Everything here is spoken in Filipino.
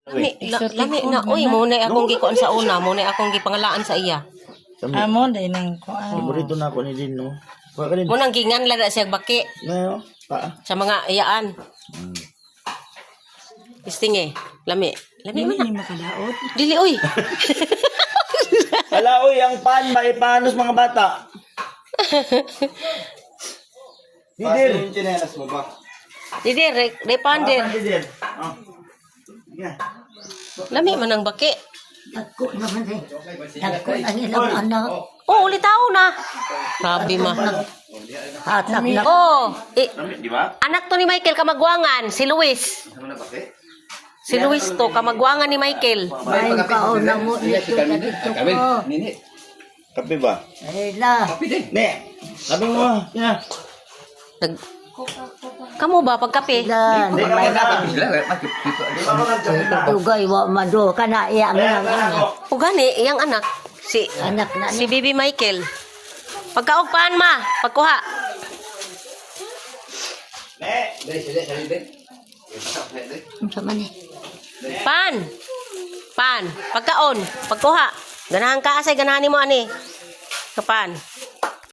Lami na. Uy, muna akong gikuan sa una. Muna akong gipangalaan sa iya. Amo day nang kuan. Paborito na ako ni Din, no? Kuha ka din. Munang gingan lang na siya baki Ngayon, paa. sa mga iyaan. Isting eh. Lami. Lami man na. Hindi makadaot. Dili, uy. Ala, uy, ang pan, maipanos mga bata. Didir. Yung chinelas mo ba? Didi, repander. Didir. Oh. Yeah. Lami man ang baki. Dagko naman eh. Dagko ang ilang anak. Oh, ulitaw na. Sabi ma. Hatak na. Oh, Di ba? anak to ni Michael Kamagwangan, si Luis. Si Luis to, Kamagwangan ni Michael. Bayan ka o na mo nito na dito ko. Nini. Kape ba? Ay la. Ne. Sabi mo, yeah. Kamu ba pagkape? Lan. Hindi ka na. Tugay wa mado kana iya nga. O gani, iyang anak. Anak na Si Bibi Michael. Pagkaugpaan ma, pagkuha. Unsa man eh. Pan. Pagkaon, pagkuha. Ganahan ka asay, ganahan mo ani. Kapan.